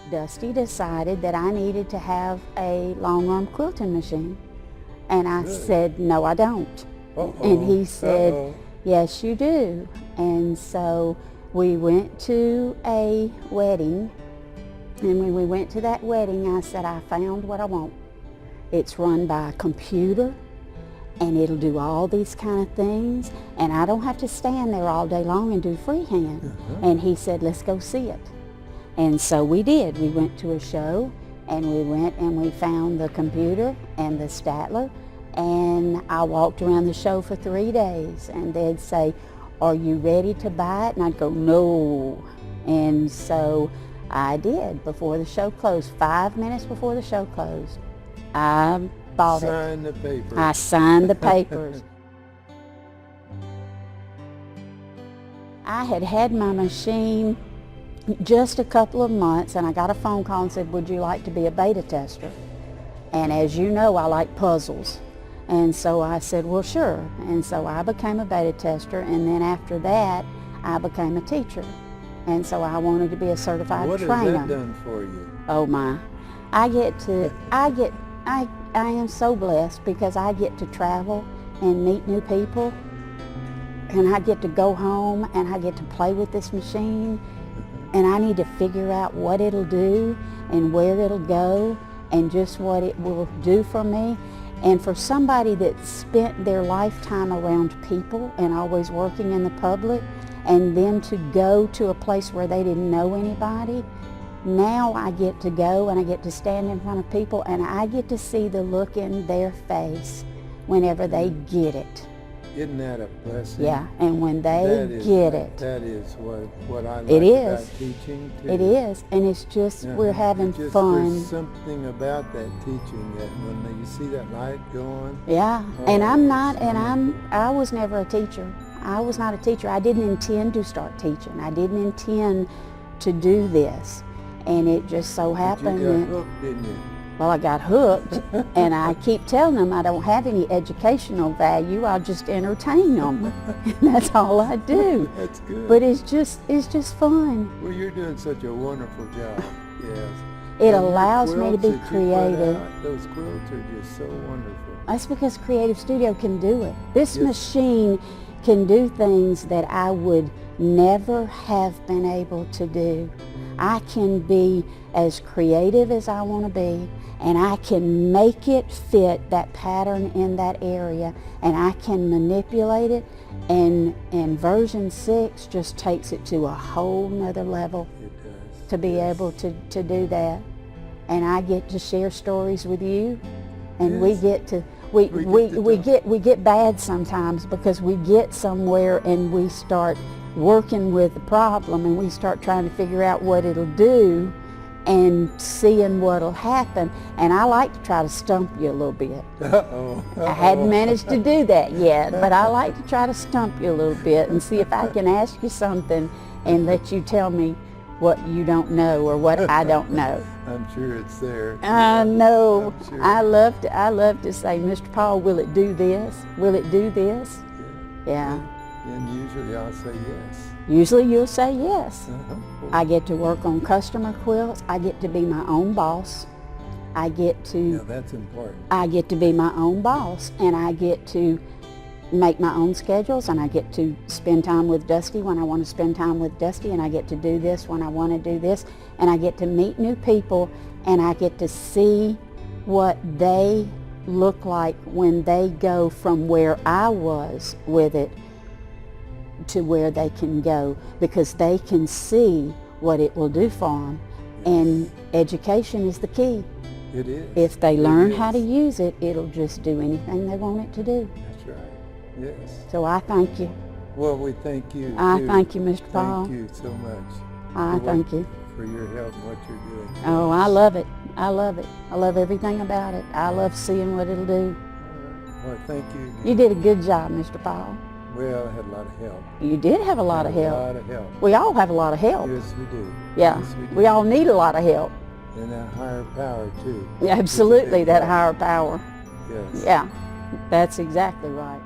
Dusty decided that I needed to have a long-arm quilting machine. And I said, no, I don't. And he said, yes, you do. And so we went to a wedding, and when we went to that wedding, I said, I found what I want. It's run by a computer, and it'll do all these kind of things, and I don't have to stand there all day long and do freehand. And he said, let's go see it. And so we did. We went to a show, and we went and we found the computer and the Statler, and I walked around the show for 3 days, and they'd say, are you ready to buy it? And I'd go, no. And so I did before the show closed, 5 minutes before the show closed. I bought it. Signed the papers. I signed the papers. I had had my machine just a couple of months, and I got a phone call and said, would you like to be a beta tester? And as you know, I like puzzles. And so I said, well, sure. And so I became a beta tester, and then after that, I became a teacher. And so I wanted to be a certified trainer. What has that done for you? Oh my. I am so blessed because I get to travel and meet new people, and I get to go home and I get to play with this machine, and I need to figure out what it'll do and where it'll go and just what it will do for me. And for somebody that spent their lifetime around people and always working in the public, and then to go to a place where they didn't know anybody, now I get to go and I get to stand in front of people, and I get to see the look in their face whenever they get it. Isn't that a blessing? Yeah, and when they get it. That is what I like about teaching too. It is, and it's just, we're having fun. There's something about that teaching that when you see that light going. Yeah, and I was never a teacher. I was not a teacher. I didn't intend to start teaching. I didn't intend to do this. And it just so happened that you got hooked, didn't you? Well, I got hooked, and I keep telling them I don't have any educational value. I'll just entertain them, and that's all I do. That's good. But it's just fun. Well, you're doing such a wonderful job. Yes. It allows me to be creative. Those quilts are just so wonderful. That's because Creative Studio can do it. This machine can do things that I would never have been able to do. I can be as creative as I want to be, and I can make it fit that pattern in that area, and I can manipulate it, and version 6 just takes it to a whole nother level. It does. To be able to do that. And I get to share stories with you, and we get to we get bad sometimes because we get somewhere and we start working with the problem, and we start trying to figure out what it'll do and seeing what'll happen. And I like to try to stump you a little bit. I hadn't managed to do that yet, but I like to try to stump you a little bit and see if I can ask you something and let you tell me what you don't know or what I don't know. I'm sure it's there. I know. Sure. I love to say, Mr. Paul, will it do this? Will it do this? Yeah. And usually I'll say yes. Usually you'll say yes. I get to work on customer quilts. I get to be my own boss. I get to... Yeah, that's important. I get to be my own boss, and I get to make my own schedules, and I get to spend time with Dusty when I want to spend time with Dusty, and I get to do this when I want to do this, and I get to meet new people, and I get to see what they look like when they go from where I was with it to where they can go, because they can see what it will do for them. And education is the key. It is. If they learn how to use it, it'll just do anything they want it to do. That's right. Yes. So I thank you. Well, we thank you. I thank you, Mr. Paul. Thank you so much. I thank you for your help and what you're doing. Oh, I love it. I love it. I love everything about it. I love seeing what it'll do. Well, thank you. You did a good job, Mr. Paul. Well, I had a lot of help. You did have a lot of help. A lot of help. We all have a lot of help. Yes, we do. Yeah. Yes, we do. We all need a lot of help. And that higher power, too. Yeah, absolutely, that higher power. Yes. Yeah, that's exactly right.